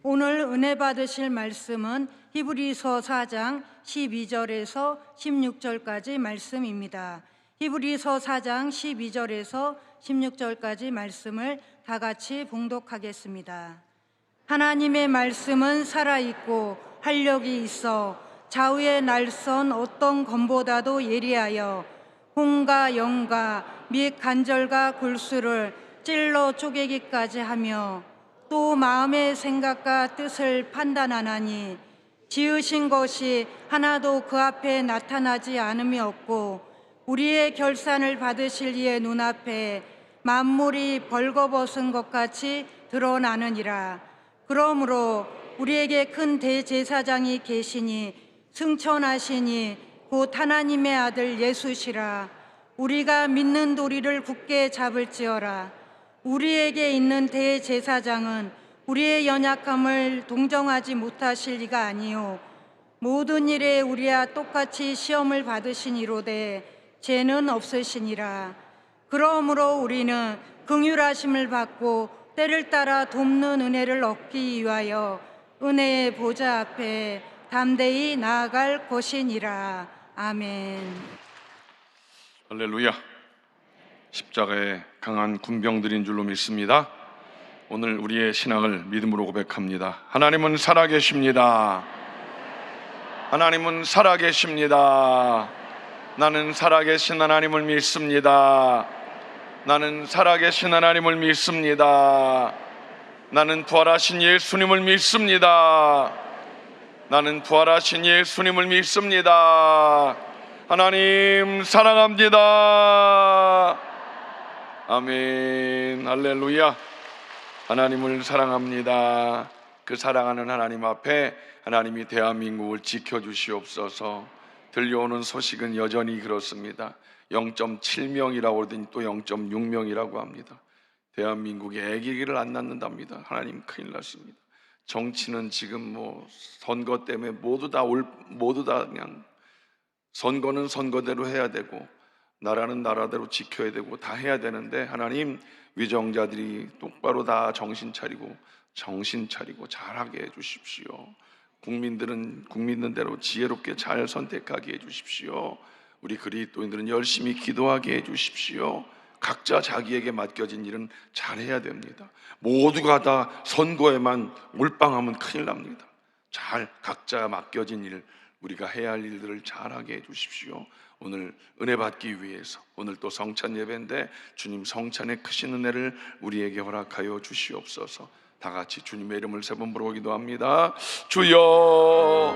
오늘 은혜 받으실 말씀은 히브리서 4장 12절에서 16절까지 말씀입니다. 히브리서 4장 12절에서 16절까지 말씀을 다 같이 봉독하겠습니다. 하나님의 말씀은 살아있고 활력이 있어 좌우의 날선 어떤 검보다도 예리하여 혼과 영과 및 관절과 골수를 찔러 쪼개기까지 하며 또 마음의 생각과 뜻을 판단하나니 지으신 것이 하나도 그 앞에 나타나지 않음이 없고 우리의 결산을 받으실 이의 눈앞에 만물이 벌거벗은 것 같이 드러나느니라. 그러므로 우리에게 큰 대제사장이 계시니 승천하시니 곧 하나님의 아들 예수시라. 우리가 믿는 도리를 굳게 잡을지어라. 우리에게 있는 대제사장은 우리의 연약함을 동정하지 못하실 리가 아니요 모든 일에 우리와 똑같이 시험을 받으시니로되 죄는 없으시니라. 그러므로 우리는 긍휼하심을 받고 때를 따라 돕는 은혜를 얻기 위하여 은혜의 보좌 앞에 담대히 나아갈 것이니라. 아멘. 할렐루야. 십자가의 강한 군병들인 줄로 믿습니다. 오늘 우리의 신앙을 믿음으로 고백합니다. 하나님은 살아계십니다. 하나님은 살아계십니다. 나는 살아계신 하나님을 믿습니다. 나는 살아계신 하나님을 믿습니다. 나는 부활하신 예수님을 믿습니다. 나는 부활하신 예수님을 믿습니다. 하나님 사랑합니다. 아멘. 할렐루야. 하나님을 사랑합니다. 그 사랑하는 하나님 앞에 하나님이 대한민국을 지켜주시옵소서. 들려오는 소식은 여전히 그렇습니다. 0.7명이라고 그러더니 또 0.6명이라고 합니다. 대한민국에 아기를 안 낳는답니다. 하나님 큰일 났습니다. 정치는 지금 선거 때문에 모두 다 그냥 선거는 선거대로 해야 되고 나라는 나라대로 지켜야 되고 다 해야 되는데 하나님 위정자들이 똑바로 다 정신 차리고 잘하게 해주십시오. 국민들은 국민들대로 지혜롭게 잘 선택하게 해주십시오. 우리 그리스도인들은 열심히 기도하게 해주십시오. 각자 자기에게 맡겨진 일은 잘해야 됩니다. 모두가 다 선거에만 몰빵하면 큰일 납니다. 잘 각자 맡겨진 일, 우리가 해야 할 일들을 잘하게 해주십시오. 오늘 은혜 받기 위해서 오늘 또 성찬 예배인데 주님 성찬의 크신 은혜를 우리에게 허락하여 주시옵소서. 다 같이 주님의 이름을 세 번 부르고 기도합니다. 주여,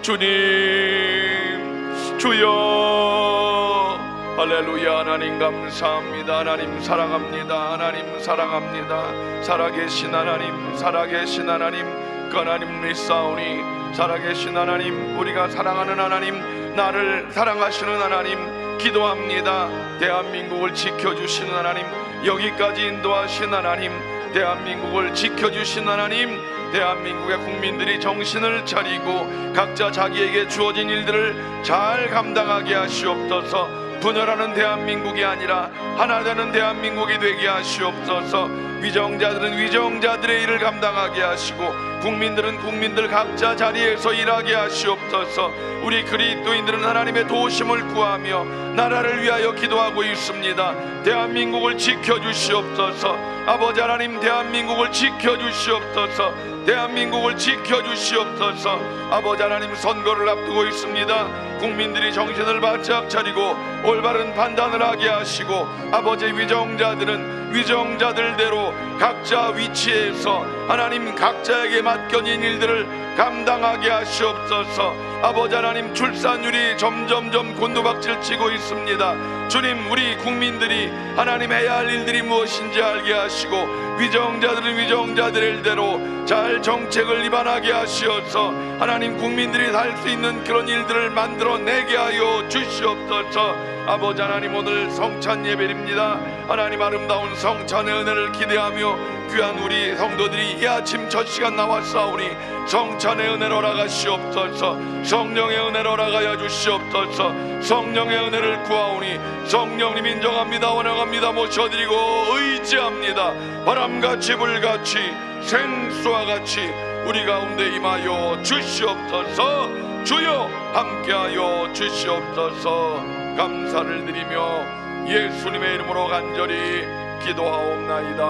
주님, 주여. 할렐루야. 하나님 감사합니다. 하나님 사랑합니다. 하나님 사랑합니다. 살아계신 하나님, 살아계신 하나님, 그 하나님 믿사오니 살아계신 하나님, 우리가 사랑하는 하나님, 나를 사랑하시는 하나님 기도합니다. 대한민국을 지켜주시는 하나님, 여기까지 인도하신 하나님, 대한민국을 지켜주신 하나님, 대한민국의 국민들이 정신을 차리고 각자 자기에게 주어진 일들을 잘 감당하게 하시옵소서. 분열하는 대한민국이 아니라 하나 되는 대한민국이 되게 하시옵소서. 위정자들은 위정자들의 일을 감당하게 하시고 국민들은 국민들 각자 자리에서 일하게 하시옵소서. 우리 그리스도인들은 하나님의 도우심을 구하며 나라를 위하여 기도하고 있습니다. 대한민국을 지켜주시옵소서. 아버지 하나님, 대한민국을 지켜주시옵소서. 대한민국을 지켜주시옵소서. 아버지 하나님, 선거를 앞두고 있습니다. 국민들이 정신을 바짝 차리고 올바른 판단을 하게 하시고 아버지 위정자들은 위정자들대로 각자 위치에서 하나님 각자에게 맡겨진 일들을 감당하게 하시옵소서. 아버지 하나님, 출산율이 점점점 곤두박질 치고 있습니다. 주님, 우리 국민들이 하나님 해야 할 일들이 무엇인지 알게 하시고 위정자들은 위정자들의 일대로 잘 정책을 입안하게 하시어서 하나님 국민들이 살 수 있는 그런 일들을 만들어내게 하여 주시옵소서. 아버지 하나님, 오늘 성찬 예배입니다. 하나님 아름다운 성찬의 은혜를 기대하며 귀한 우리 성도들이 이 아침 첫 시간 나왔사오니 성찬의 은혜로 허락하시옵소서. 성령의 은혜로 허락하여 주시옵소서. 성령의 은혜를 구하오니 성령님 인정합니다. 원망합니다. 모셔드리고 의지합니다. 바람같이 불같이 생수와 같이 우리 가운데 임하여 주시옵소서. 주여 함께하여 주시옵소서. 감사를 드리며 예수님의 이름으로 간절히 기도하옵나이다.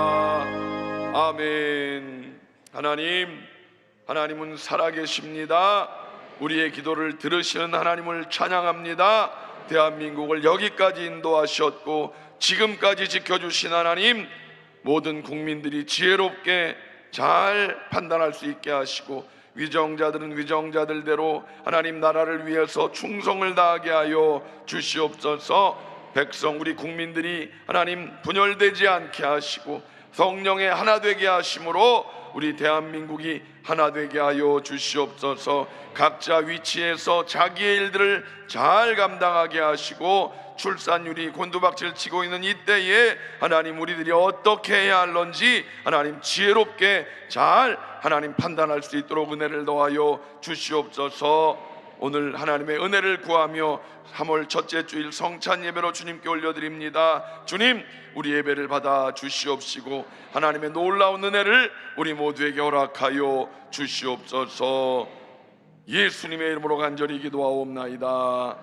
아멘. 하나님은 살아계십니다. 우리의 기도를 들으시는 하나님을 찬양합니다. 대한민국을 여기까지 인도하셨고 지금까지 지켜주신 하나님, 모든 국민들이 지혜롭게 잘 판단할 수 있게 하시고 위정자들은 위정자들대로 하나님 나라를 위해서 충성을 다하게 하여 주시옵소서. 백성 우리 국민들이 하나님 분열되지 않게 하시고 성령의 하나 되게 하심으로 우리 대한민국이 하나 되게 하여 주시옵소서. 각자 위치에서 자기의 일들을 잘 감당하게 하시고 출산율이 곤두박질 치고 있는 이때에 하나님 우리들이 어떻게 해야 할런지 하나님 지혜롭게 잘 하나님 판단할 수 있도록 은혜를 더하여 주시옵소서. 오늘 하나님의 은혜를 구하며 3월 첫째 주일 성찬 예배로 주님께 올려드립니다. 주님, 우리 예배를 받아 주시옵시고 하나님의 놀라운 은혜를 우리 모두에게 허락하여 주시옵소서. 예수님의 이름으로 간절히 기도하옵나이다.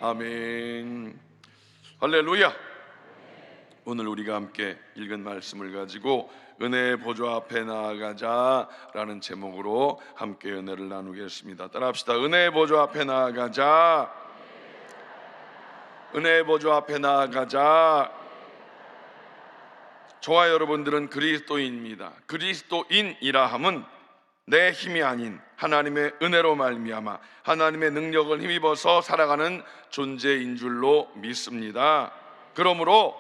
아멘. 할렐루야. 오늘 우리가 함께 읽은 말씀을 가지고 은혜의 보좌 앞에 나아가자 라는 제목으로 함께 은혜를 나누겠습니다. 따라합시다. 은혜의 보좌 앞에 나아가자. 은혜의 보좌 앞에 나아가자. 저와 여러분들은 그리스도인입니다. 그리스도인이라 함은 내 힘이 아닌 하나님의 은혜로 말미암아 하나님의 능력을 힘입어서 살아가는 존재인 줄로 믿습니다. 그러므로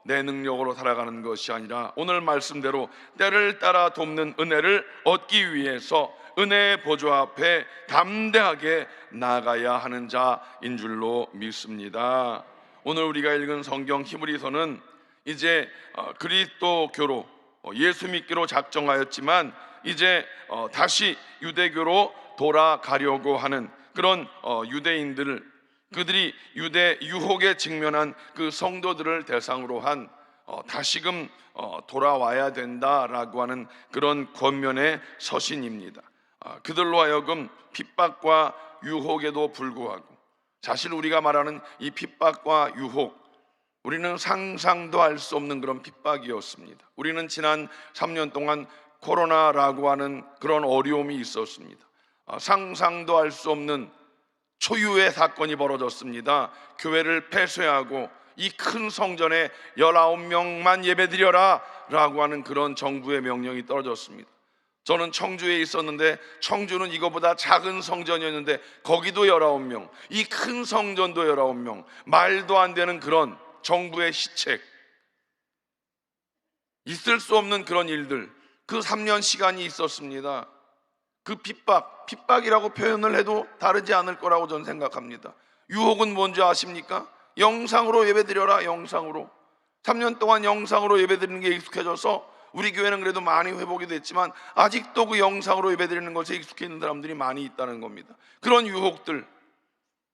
내 능력으로 살아가는 것이 아니라 오늘 말씀대로 때를 따라 돕는 은혜를 얻기 위해서 은혜의 보좌 앞에 담대하게 나아가야 하는 자인 줄로 믿습니다. 오늘 우리가 읽은 성경 히브리서는 이제 그리스도교로 예수 믿기로 작정하였지만 이제 다시 유대교로 돌아가려고 하는 그런 유대인들을, 그들이 유대 유혹에 직면한 그 성도들을 대상으로 한 다시금 돌아와야 된다라고 하는 그런 권면의 서신입니다. 그들로 하여금 핍박과 유혹에도 불구하고, 사실 우리가 말하는 이 핍박과 유혹, 우리는 상상도 할 수 없는 그런 핍박이었습니다. 우리는 지난 3년 동안 코로나라고 하는 그런 어려움이 있었습니다. 상상도 할 수 없는 초유의 사건이 벌어졌습니다. 교회를 폐쇄하고 이 큰 성전에 19명만 예배드려라 라고 하는 그런 정부의 명령이 떨어졌습니다. 저는 청주에 있었는데 청주는 이거보다 작은 성전이었는데 거기도 19명, 이 큰 성전도 19명, 말도 안 되는 그런 정부의 시책, 있을 수 없는 그런 일들, 그 3년 시간이 있었습니다. 그 핍박이라고 표현을 해도 다르지 않을 거라고 저는 생각합니다. 유혹은 뭔지 아십니까? 영상으로 예배드려라. 영상으로. 3년 동안 영상으로 예배드리는 게 익숙해져서 우리 교회는 그래도 많이 회복이 됐지만 아직도 그 영상으로 예배드리는 것에 익숙해 있는 사람들이 많이 있다는 겁니다. 그런 유혹들,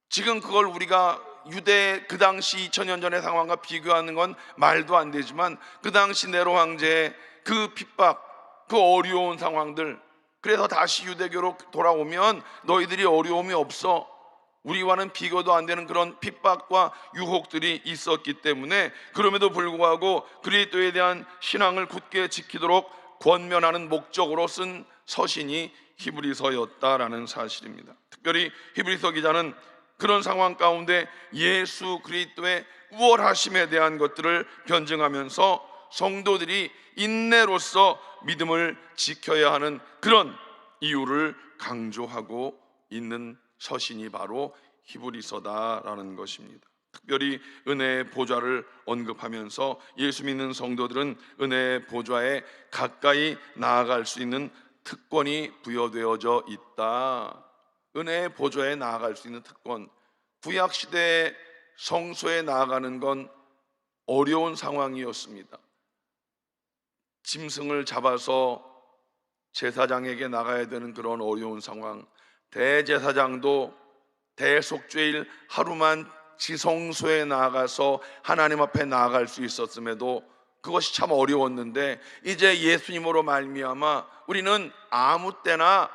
지금 그걸 우리가 유대 그 당시 2000년 전의 상황과 비교하는 건 말도 안 되지만 그 당시 네로 황제의 그 핍박, 그 어려운 상황들, 그래서 다시 유대교로 돌아오면 너희들이 어려움이 없어, 우리와는 비교도 안 되는 그런 핍박과 유혹들이 있었기 때문에 그럼에도 불구하고 그리스도에 대한 신앙을 굳게 지키도록 권면하는 목적으로 쓴 서신이 히브리서였다라는 사실입니다. 특별히 히브리서 기자는 그런 상황 가운데 예수 그리스도의 우월하심에 대한 것들을 변증하면서 성도들이 인내로서 믿음을 지켜야 하는 그런 이유를 강조하고 있는 서신이 바로 히브리서다라는 것입니다. 특별히 은혜의 보좌를 언급하면서 예수 믿는 성도들은 은혜의 보좌에 가까이 나아갈 수 있는 특권이 부여되어져 있다. 은혜의 보좌에 나아갈 수 있는 특권. 구약시대의 성소에 나아가는 건 어려운 상황이었습니다. 짐승을 잡아서 제사장에게 나가야 되는 그런 어려운 상황. 대제사장도 대속죄일 하루만 지성소에 나아가서 하나님 앞에 나아갈 수 있었음에도 그것이 참 어려웠는데 이제 예수님으로 말미암아 우리는 아무 때나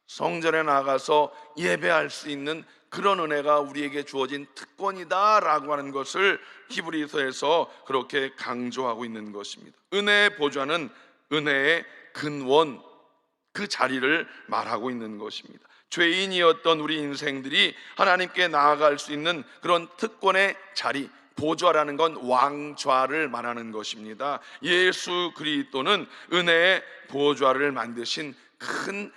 성전에 나가서 예배할 수 있는 그런 은혜가 우리에게 주어진 특권이다라고 하는 것을 히브리서에서 그렇게 강조하고 있는 것입니다. 은혜의 보좌는 은혜의 근원, 그 자리를 말하고 있는 것입니다. 죄인이었던 우리 인생들이 하나님께 나아갈 수 있는 그런 특권의 자리, 보좌라는 건 왕좌를 말하는 것입니다. 예수 그리스도는 은혜의 보좌를 만드신 큰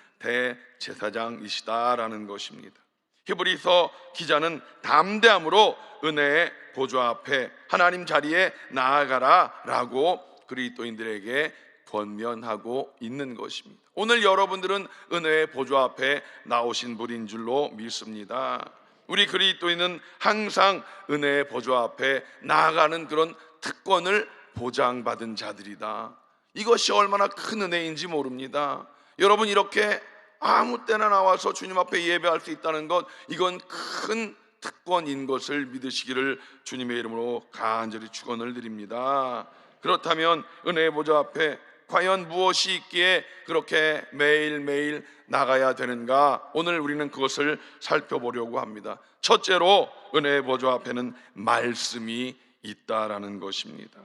대제사장이시다라는 것입니다. 히브리서 기자는 담대함으로 은혜의 보좌 앞에 하나님 자리에 나아가라라고 그리스도인들에게 권면하고 있는 것입니다. 오늘 여러분들은 은혜의 보좌 앞에 나오신 분인 줄로 믿습니다. 우리 그리스도인은 항상 은혜의 보좌 앞에 나아가는 그런 특권을 보장받은 자들이다. 이것이 얼마나 큰 은혜인지 모릅니다. 여러분, 이렇게 아무 때나 나와서 주님 앞에 예배할 수 있다는 것, 이건 큰 특권인 것을 믿으시기를 주님의 이름으로 간절히 축원을 드립니다. 그렇다면 은혜의 보좌 앞에 과연 무엇이 있기에 그렇게 매일매일 나가야 되는가? 오늘 우리는 그것을 살펴보려고 합니다. 첫째로 은혜의 보좌 앞에는 말씀이 있다라는 것입니다.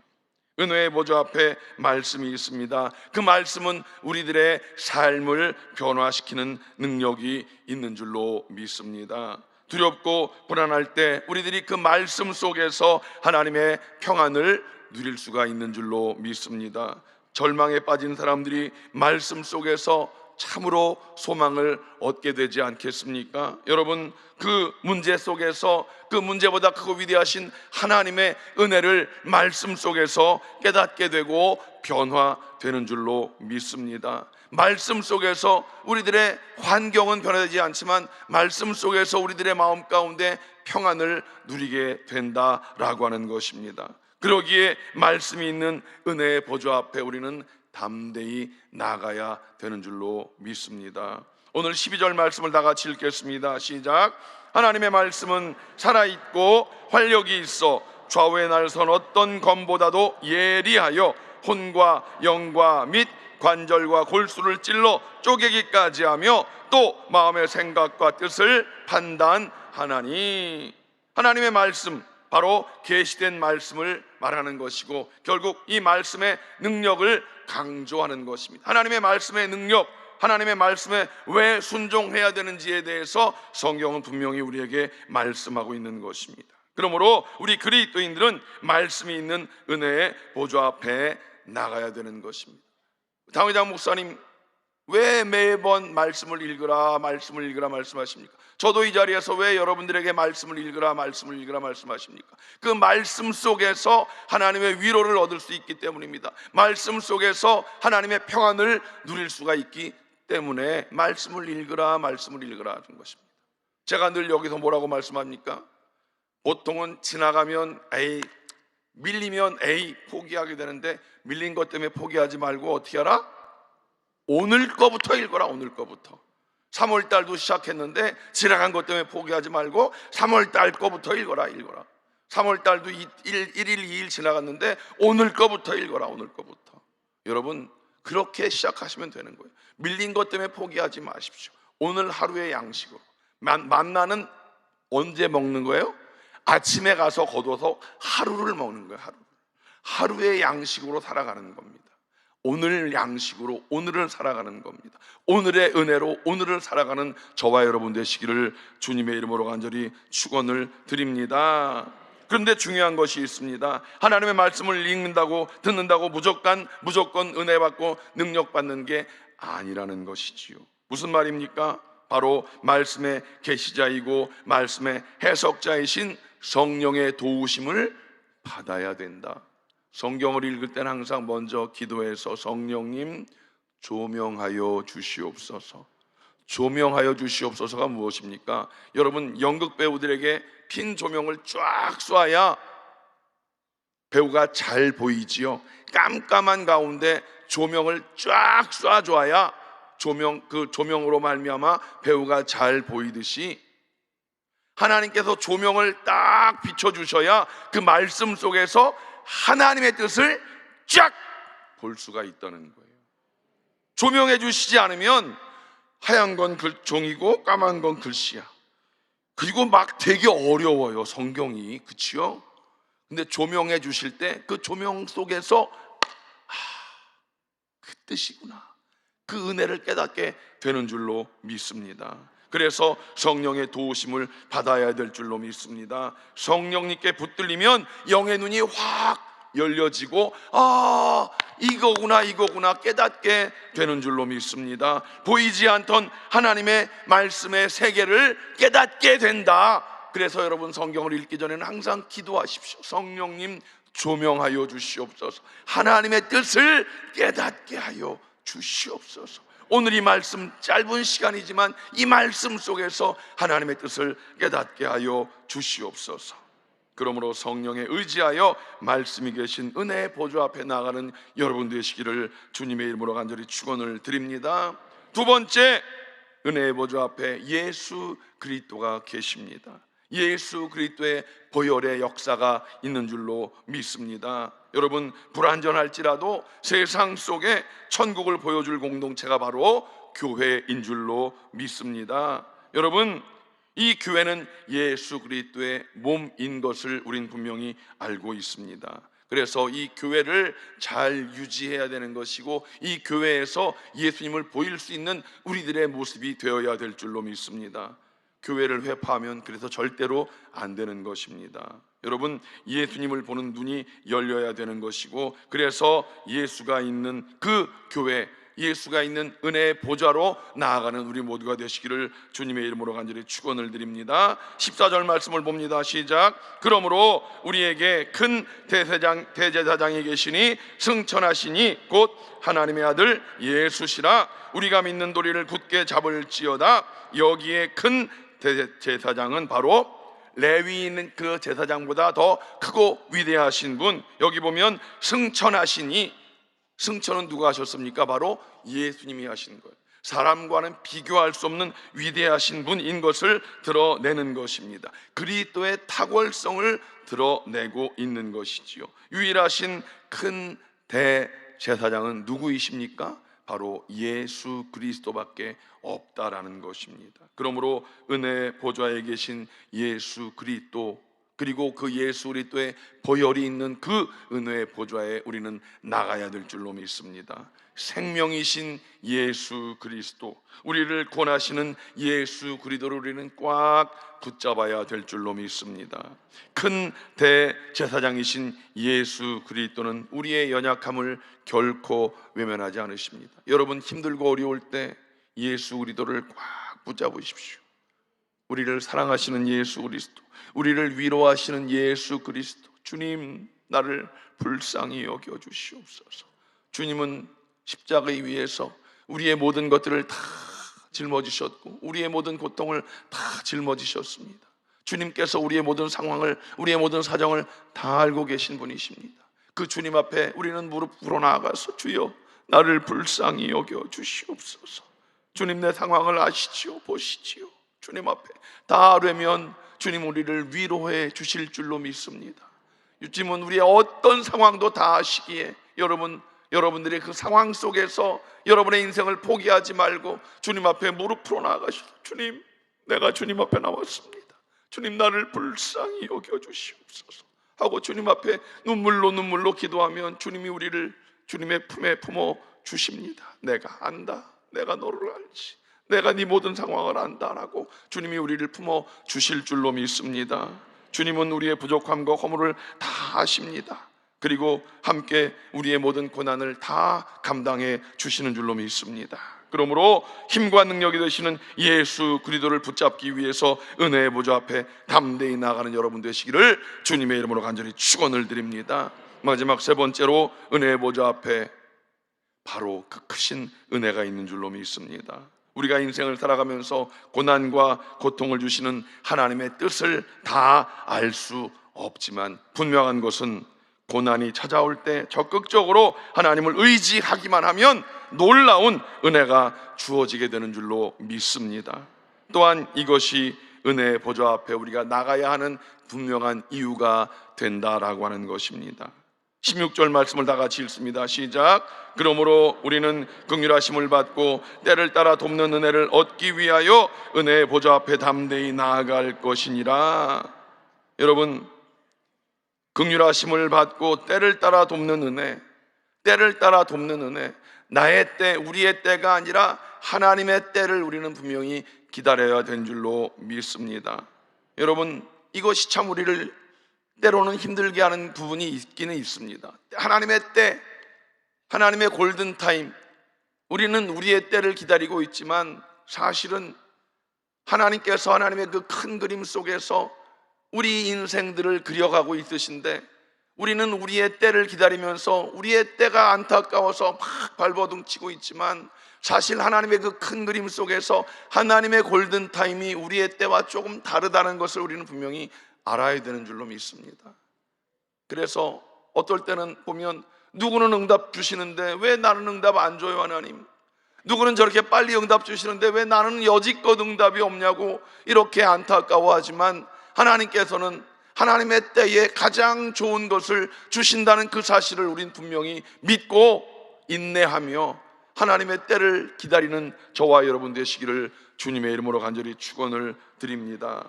은혜의 보좌 앞에 말씀이 있습니다. 그 말씀은 우리들의 삶을 변화시키는 능력이 있는 줄로 믿습니다. 두렵고 불안할 때 우리들이 그 말씀 속에서 하나님의 평안을 누릴 수가 있는 줄로 믿습니다. 절망에 빠진 사람들이 말씀 속에서 참으로 소망을 얻게 되지 않겠습니까? 여러분, 그 문제 속에서 그 문제보다 크고 위대하신 하나님의 은혜를 말씀 속에서 깨닫게 되고 변화되는 줄로 믿습니다. 말씀 속에서 우리들의 환경은 변화되지 않지만 말씀 속에서 우리들의 마음 가운데 평안을 누리게 된다라고 하는 것입니다. 그러기에 말씀이 있는 은혜의 보좌 앞에 우리는 담대히 나가야 되는 줄로 믿습니다. 오늘 12절 말씀을 다 같이 읽겠습니다. 시작. 하나님의 말씀은 살아있고 활력이 있어 좌우에 날선 어떤 검보다도 예리하여 혼과 영과 및 관절과 골수를 찔러 쪼개기까지 하며 또 마음의 생각과 뜻을 판단하나니. 하나님의 말씀, 바로 계시된 말씀을 말하는 것이고 결국 이 말씀의 능력을 강조하는 것입니다. 하나님의 말씀의 능력, 하나님의 말씀에 왜 순종해야 되는지에 대해서 성경은 분명히 우리에게 말씀하고 있는 것입니다. 그러므로 우리 그리스도인들은 말씀이 있는 은혜의 보좌 앞에 나가야 되는 것입니다. 당회장 목사님, 왜 매번 말씀을 읽으라 말씀하십니까? 저도 이 자리에서 왜 여러분들에게 말씀을 읽으라 말씀하십니까? 그 말씀 속에서 하나님의 위로를 얻을 수 있기 때문입니다. 말씀 속에서 하나님의 평안을 누릴 수가 있기 때문에 말씀을 읽으라 하는 것입니다. 제가 늘 여기서 뭐라고 말씀합니까? 보통은 지나가면 밀리면 포기하게 되는데, 밀린 것 때문에 포기하지 말고 어떻게 하라? 오늘 거부터 읽어라. 오늘 거부터. 3월달도 시작했는데 지나간 것 때문에 포기하지 말고 3월달 거부터 읽어라. 3월달도 1일 2일 지나갔는데 오늘 거부터 읽어라. 오늘 거부터. 여러분, 그렇게 시작하시면 되는 거예요. 밀린 것 때문에 포기하지 마십시오. 오늘 하루의 양식으로. 만나는 언제 먹는 거예요? 아침에 가서 거둬서 하루를 먹는 거예요. 하루의 양식으로 살아가는 겁니다. 오늘 양식으로 오늘을 살아가는 겁니다. 오늘의 은혜로 오늘을 살아가는 저와 여러분 되시기를 주님의 이름으로 간절히 축원을 드립니다. 그런데 중요한 것이 있습니다. 하나님의 말씀을 읽는다고 듣는다고 무조건 은혜 받고 능력 받는 게 아니라는 것이지요. 무슨 말입니까? 바로 말씀의 계시자이고 말씀의 해석자이신 성령의 도우심을 받아야 된다. 성경을 읽을 때는 항상 먼저 기도해서 성령님 조명하여 주시옵소서. 조명하여 주시옵소서가 무엇입니까? 여러분, 연극 배우들에게 핀 조명을 쫙 쏴야 배우가 잘 보이지요. 깜깜한 가운데 조명을 쫙 쏴줘야 그 조명으로 말미암아 배우가 잘 보이듯이 하나님께서 조명을 딱 비춰주셔야 그 말씀 속에서 하나님의 뜻을 쫙 볼 수가 있다는 거예요. 조명해 주시지 않으면 하얀 건 종이고 까만 건 글씨야. 그리고 막 되게 어려워요, 성경이. 그치요? 근데 조명해 주실 때 그 조명 속에서 그 뜻이구나, 그 은혜를 깨닫게 되는 줄로 믿습니다. 그래서 성령의 도우심을 받아야 될 줄로 믿습니다. 성령님께 붙들리면 영의 눈이 확 열려지고 이거구나 깨닫게 되는 줄로 믿습니다. 보이지 않던 하나님의 말씀의 세계를 깨닫게 된다. 그래서 여러분, 성경을 읽기 전에는 항상 기도하십시오. 성령님 조명하여 주시옵소서. 하나님의 뜻을 깨닫게 하여 주시옵소서. 오늘 이 말씀, 짧은 시간이지만 이 말씀 속에서 하나님의 뜻을 깨닫게 하여 주시옵소서. 그러므로 성령에 의지하여 말씀이 계신 은혜의 보좌 앞에 나가는 여러분 되시기를 주님의 이름으로 간절히 축원을 드립니다. 두 번째, 은혜의 보좌 앞에 예수 그리스도가 계십니다. 예수 그리스도의 보혈의 역사가 있는 줄로 믿습니다. 여러분, 불완전할지라도 세상 속에 천국을 보여줄 공동체가 바로 교회인 줄로 믿습니다. 여러분, 이 교회는 예수 그리스도의 몸인 것을 우린 분명히 알고 있습니다. 그래서 이 교회를 잘 유지해야 되는 것이고, 이 교회에서 예수님을 보일 수 있는 우리들의 모습이 되어야 될 줄로 믿습니다. 교회를 회파하면 그래서 절대로 안 되는 것입니다. 여러분, 예수님을 보는 눈이 열려야 되는 것이고, 그래서 예수가 있는 그 교회, 예수가 있는 은혜의 보좌로 나아가는 우리 모두가 되시기를 주님의 이름으로 간절히 축원을 드립니다. 14절 말씀을 봅니다. 시작. 그러므로 우리에게 큰 대제사장이 계시니 승천하시니 곧 하나님의 아들 예수시라. 우리가 믿는 도리를 굳게 잡을지어다. 여기에 큰 대제사장은 바로 레위인 그 제사장보다 더 크고 위대하신 분. 여기 보면 승천하시니, 승천은 누가 하셨습니까? 바로 예수님이 하신 거예요. 사람과는 비교할 수 없는 위대하신 분인 것을 드러내는 것입니다. 그리스도의 탁월성을 드러내고 있는 것이지요. 유일하신 큰 대제사장은 누구이십니까? 바로 예수 그리스도밖에 없다라는 것입니다. 그러므로 은혜의 보좌에 계신 예수 그리스도, 그리고 그 예수 그리스도의 보혈이 있는 그 은혜의 보좌에 우리는 나가야 될 줄로 믿습니다. 생명이신 예수 그리스도, 우리를 권하시는 예수 그리스도를 우리는 꽉 붙잡아야 될 줄로 믿습니다. 큰 대제사장이신 예수 그리스도는 우리의 연약함을 결코 외면하지 않으십니다. 여러분, 힘들고 어려울 때 예수 그리스도를 꽉 붙잡으십시오. 우리를 사랑하시는 예수 그리스도, 우리를 위로하시는 예수 그리스도, 주님, 나를 불쌍히 여겨 주시옵소서. 주님은 십자가에 위해서 우리의 모든 것들을 다 짊어지셨고, 우리의 모든 고통을 다 짊어지셨습니다. 주님께서 우리의 모든 상황을, 우리의 모든 사정을 다 알고 계신 분이십니다. 그 주님 앞에 우리는 무릎 꿇어 나아가서, 주여, 나를 불쌍히 여겨 주시옵소서. 주님, 내 상황을 아시지요, 보시지요. 주님 앞에 다 아뢰면 주님 우리를 위로해 주실 줄로 믿습니다. 주님은 우리의 어떤 상황도 다 아시기에, 여러분들의 그 상황 속에서 여러분의 인생을 포기하지 말고 주님 앞에 무릎 풀어 나아가셔서, 주님, 내가 주님 앞에 나왔습니다. 주님, 나를 불쌍히 여겨주시옵소서 하고 주님 앞에 눈물로 기도하면 주님이 우리를 주님의 품에 품어 주십니다. 내가 안다, 내가 너를 알지, 내가 네 모든 상황을 안다라고 주님이 우리를 품어 주실 줄로 믿습니다. 주님은 우리의 부족함과 허물을 다 아십니다. 그리고 함께 우리의 모든 고난을 다 감당해 주시는 줄로 믿습니다. 그러므로 힘과 능력이 되시는 예수 그리스도를 붙잡기 위해서 은혜의 보좌 앞에 담대히 나가는 여러분 되시기를 주님의 이름으로 간절히 축원을 드립니다. 마지막 세 번째로, 은혜의 보좌 앞에 바로 그 크신 은혜가 있는 줄로 믿습니다. 우리가 인생을 살아가면서 고난과 고통을 주시는 하나님의 뜻을 다 알 수 없지만, 분명한 것은 고난이 찾아올 때 적극적으로 하나님을 의지하기만 하면 놀라운 은혜가 주어지게 되는 줄로 믿습니다. 또한 이것이 은혜의 보좌 앞에 우리가 나가야 하는 분명한 이유가 된다라고 하는 것입니다. 16절 말씀을 다 같이 읽습니다. 시작. 그러므로 우리는 긍휼하심을 받고 때를 따라 돕는 은혜를 얻기 위하여 은혜의 보좌 앞에 담대히 나아갈 것이니라. 여러분, 긍휼하심을 받고 때를 따라 돕는 은혜, 때를 따라 돕는 은혜, 나의 때, 우리의 때가 아니라 하나님의 때를 우리는 분명히 기다려야 된 줄로 믿습니다. 여러분, 이것이 참 우리를 때로는 힘들게 하는 부분이 있기는 있습니다. 하나님의 때, 하나님의 골든타임, 우리는 우리의 때를 기다리고 있지만 사실은 하나님께서 하나님의 그 큰 그림 속에서 우리 인생들을 그려가고 있으신데, 우리는 우리의 때를 기다리면서 우리의 때가 안타까워서 막 발버둥치고 있지만, 사실 하나님의 그 큰 그림 속에서 하나님의 골든타임이 우리의 때와 조금 다르다는 것을 우리는 분명히 알아야 되는 줄로 믿습니다. 그래서 어떨 때는 보면 누구는 응답 주시는데 왜 나는 응답 안 줘요 하나님? 누구는 저렇게 빨리 응답 주시는데 왜 나는 여지껏 응답이 없냐고 이렇게 안타까워하지만, 하나님께서는 하나님의 때에 가장 좋은 것을 주신다는 그 사실을 우린 분명히 믿고 인내하며 하나님의 때를 기다리는 저와 여러분 되시기를 주님의 이름으로 간절히 축원을 드립니다.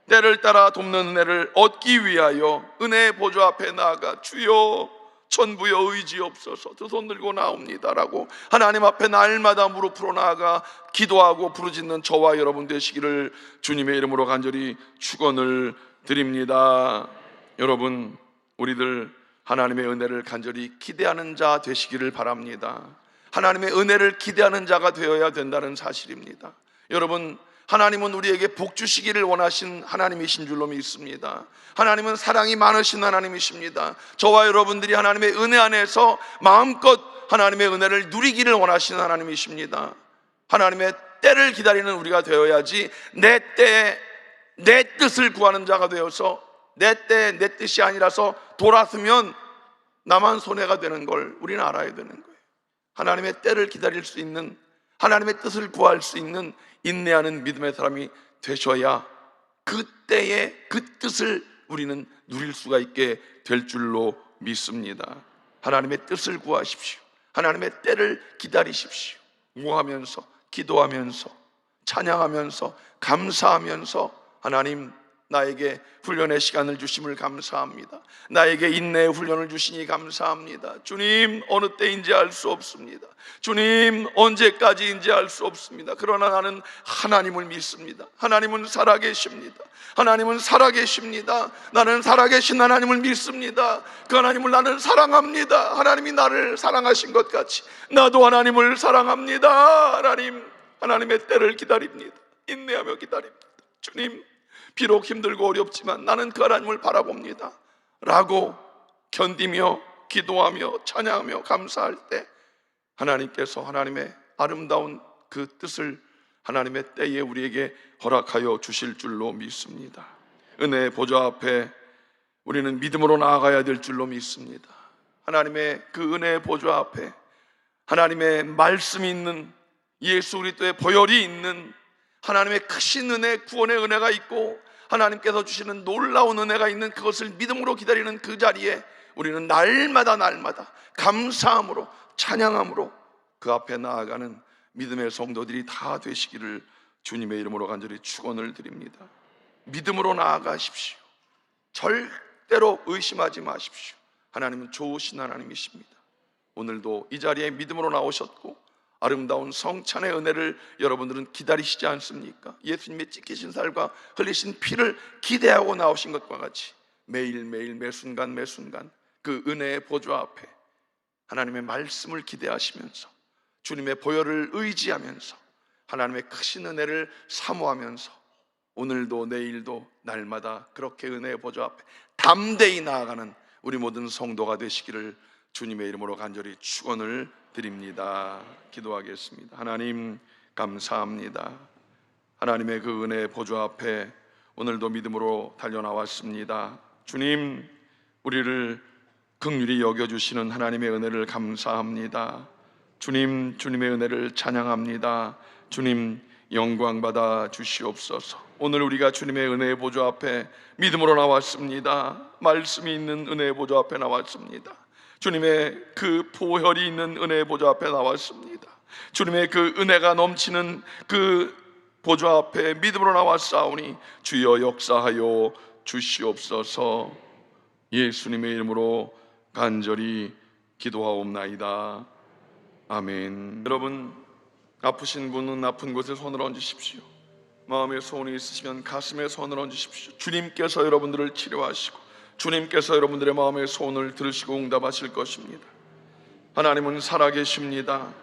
때를 따라 돕는 은혜를 얻기 위하여 은혜의 보좌 앞에 나아가 주여 천부여 의지옵소서 두 손 들고 나옵니다라고 하나님 앞에 날마다 무릎으로 나아가 기도하고 부르짖는 저와 여러분 되시기를 주님의 이름으로 간절히 축원을 드립니다. 여러분, 우리들 하나님의 은혜를 간절히 기대하는 자 되시기를 바랍니다. 하나님의 은혜를 기대하는 자가 되어야 된다는 사실입니다. 여러분, 하나님은 우리에게 복 주시기를 원하신 하나님이신 줄로 믿습니다. 하나님은 사랑이 많으신 하나님이십니다. 저와 여러분들이 하나님의 은혜 안에서 마음껏 하나님의 은혜를 누리기를 원하시는 하나님이십니다. 하나님의 때를 기다리는 우리가 되어야지 내 때에 내 뜻을 구하는 자가 되어서 내 때에 내 뜻이 아니라서 돌아서면 나만 손해가 되는 걸 우리는 알아야 되는 거예요. 하나님의 때를 기다릴 수 있는, 하나님의 뜻을 구할 수 있는 인내하는 믿음의 사람이 되셔야 그 때에 그 뜻을 우리는 누릴 수가 있게 될 줄로 믿습니다. 하나님의 뜻을 구하십시오. 하나님의 때를 기다리십시오. 구하면서, 기도하면서, 찬양하면서, 감사하면서 하나님, 나에게 훈련의 시간을 주심을 감사합니다. 나에게 인내의 훈련을 주시니 감사합니다. 주님, 어느 때인지 알 수 없습니다. 주님, 언제까지인지 알 수 없습니다. 그러나 나는 하나님을 믿습니다. 하나님은 살아계십니다. 하나님은 살아계십니다. 나는 살아계신 하나님을 믿습니다. 그 하나님을 나는 사랑합니다. 하나님이 나를 사랑하신 것 같이 나도 하나님을 사랑합니다. 하나님의 때를 기다립니다. 인내하며 기다립니다. 주님, 비록 힘들고 어렵지만 나는 그 하나님을 바라봅니다 라고 견디며 기도하며 찬양하며 감사할 때 하나님께서 하나님의 아름다운 그 뜻을 하나님의 때에 우리에게 허락하여 주실 줄로 믿습니다. 은혜의 보좌 앞에 우리는 믿음으로 나아가야 될 줄로 믿습니다. 하나님의 그 은혜의 보좌 앞에 하나님의 말씀이 있는, 예수 그리스도의 보혈이 있는 하나님의 크신 은혜, 구원의 은혜가 있고 하나님께서 주시는 놀라운 은혜가 있는 그것을 믿음으로 기다리는 그 자리에 우리는 날마다 감사함으로 찬양함으로 그 앞에 나아가는 믿음의 성도들이 다 되시기를 주님의 이름으로 간절히 축원을 드립니다. 믿음으로 나아가십시오. 절대로 의심하지 마십시오. 하나님은 좋으신 하나님이십니다. 오늘도 이 자리에 믿음으로 나오셨고 아름다운 성찬의 은혜를 여러분들은 기다리시지 않습니까? 예수님의 찢기신 살과 흘리신 피를 기대하고 나오신 것과 같이 매일매일 매순간 그 은혜의 보좌 앞에 하나님의 말씀을 기대하시면서 주님의 보혈을 의지하면서 하나님의 크신 은혜를 사모하면서 오늘도 내일도 날마다 그렇게 은혜의 보좌 앞에 담대히 나아가는 우리 모든 성도가 되시기를 주님의 이름으로 간절히 축원을 드립니다. 기도하겠습니다. 하나님, 감사합니다. 하나님의 그 은혜의 보좌 앞에 오늘도 믿음으로 달려나왔습니다. 주님, 우리를 긍휼히 여겨주시는 하나님의 은혜를 감사합니다. 주님, 주님의 은혜를 찬양합니다. 주님, 영광 받아 주시옵소서. 오늘 우리가 주님의 은혜의 보좌 앞에 믿음으로 나왔습니다. 말씀이 있는 은혜의 보좌 앞에 나왔습니다. 주님의 그 보혈이 있는 은혜의 보좌 앞에 나왔습니다. 주님의 그 은혜가 넘치는 그 보좌 앞에 믿음으로 나왔사오니 주여 역사하여 주시옵소서. 예수님의 이름으로 간절히 기도하옵나이다. 아멘. 여러분, 아프신 분은 아픈 곳에 손을 얹으십시오. 마음에 소원이 있으시면 가슴에 손을 얹으십시오. 주님께서 여러분들을 치료하시고 주님께서 여러분들의 마음의 소원을 들으시고 응답하실 것입니다. 하나님은 살아계십니다.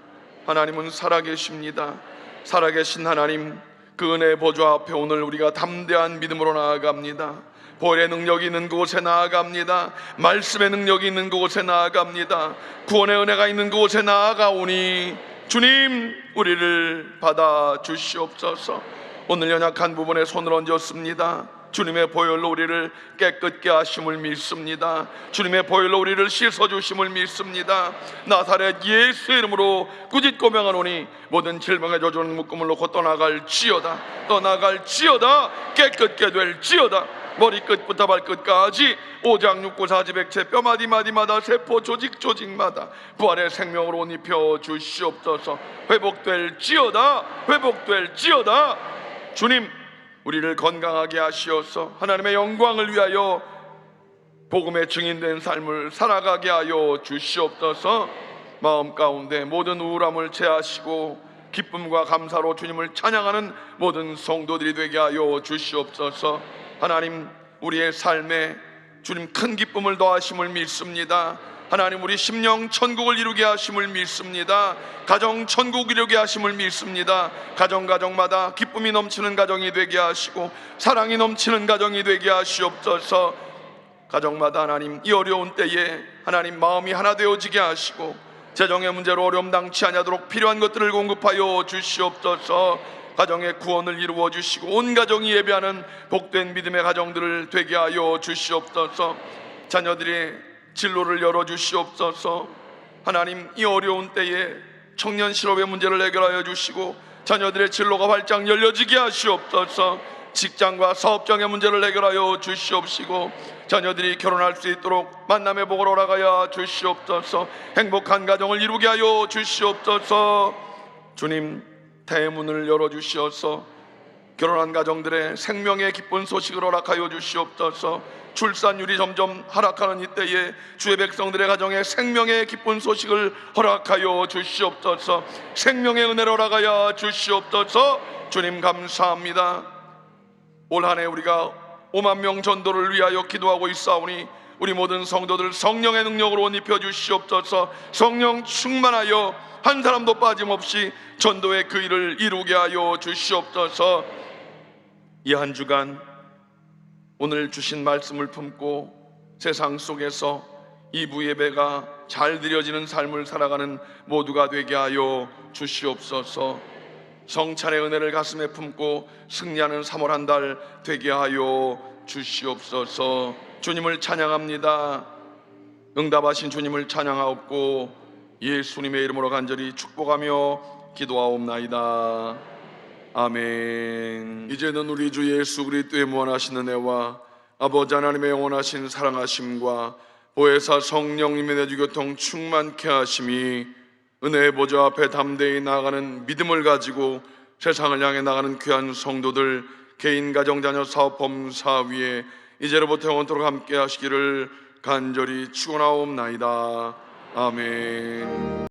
하나님은 살아계십니다. 살아계신 하나님, 그 은혜의 보좌 앞에 오늘 우리가 담대한 믿음으로 나아갑니다. 보혈의 능력이 있는 그곳에 나아갑니다. 말씀의 능력이 있는 그곳에 나아갑니다. 구원의 은혜가 있는 그곳에 나아가오니 주님, 우리를 받아 주시옵소서. 오늘 연약한 부분에 손을 얹었습니다. 주님의 보혈로 우리를 깨끗게 하심을 믿습니다. 주님의 보혈로 우리를 씻어주심을 믿습니다. 나사렛 예수의 이름으로 꾸짖고 명하노니 모든 질병의 저주는 묶음을 놓고 떠나갈지어다. 떠나갈지어다. 깨끗게 될지어다. 머리끝부터 발끝까지 오장육부사지 백체 뼈마디 마디마다 세포 조직마다 부활의 생명으로 옷 입혀 주시옵소서. 회복될지어다. 회복될지어다. 주님, 우리를 건강하게 하시어서 하나님의 영광을 위하여 복음의 증인된 삶을 살아가게 하여 주시옵소서. 마음 가운데 모든 우울함을 제하시고 기쁨과 감사로 주님을 찬양하는 모든 성도들이 되게 하여 주시옵소서. 하나님, 우리의 삶에 주님 큰 기쁨을 더하심을 믿습니다. 하나님, 우리 심령 천국을 이루게 하심을 믿습니다. 가정 천국을 이루게 하심을 믿습니다. 가정마다 기쁨이 넘치는 가정이 되게 하시고 사랑이 넘치는 가정이 되게 하시옵소서. 가정마다 하나님, 이 어려운 때에 하나님 마음이 하나 되어지게 하시고 재정의 문제로 어려움 당치 아니하도록 필요한 것들을 공급하여 주시옵소서. 가정의 구원을 이루어 주시고 온 가정이 예배하는 복된 믿음의 가정들을 되게 하여 주시옵소서. 자녀들의 진로를 열어주시옵소서. 하나님, 이 어려운 때에 청년 실업의 문제를 해결하여 주시고 자녀들의 진로가 활짝 열려지게 하시옵소서. 직장과 사업장의 문제를 해결하여 주시옵시고 자녀들이 결혼할 수 있도록 만남의 복을 허락하여 주시옵소서. 행복한 가정을 이루게 하여 주시옵소서. 주님, 대문을 열어주시어서 결혼한 가정들의 생명의 기쁜 소식을 허락하여 주시옵소서. 출산율이 점점 하락하는 이때에 주의 백성들의 가정에 생명의 기쁜 소식을 허락하여 주시옵소서. 생명의 은혜를 허락하여 주시옵소서. 주님, 감사합니다. 올 한 해 우리가 5만 명 전도를 위하여 기도하고 있사오니 우리 모든 성도들 성령의 능력으로 옷 입혀 주시옵소서. 성령 충만하여 한 사람도 빠짐없이 전도의 그 일을 이루게 하여 주시옵소서. 이 한 주간 오늘 주신 말씀을 품고 세상 속에서 이부 예배가 잘 드려지는 삶을 살아가는 모두가 되게 하여 주시옵소서. 성찬의 은혜를 가슴에 품고 승리하는 3월 한 달 되게 하여 주시옵소서. 주님을 찬양합니다. 응답하신 주님을 찬양하옵고 예수님의 이름으로 간절히 축복하며 기도하옵나이다. 아멘. 이제는 우리 주 예수 그리스도의 무한하신 은혜와 아버지 하나님의 영원하신 사랑하심과 보혜사 성령님의 내주교통 충만케 하심이 은혜의 보좌 앞에 담대히 나아가는 믿음을 가지고 세상을 향해 나가는 귀한 성도들 개인, 가정, 자녀, 사업, 범사 위에 이제로부터 영원토록 함께 하시기를 간절히 축원하옵나이다. 아멘.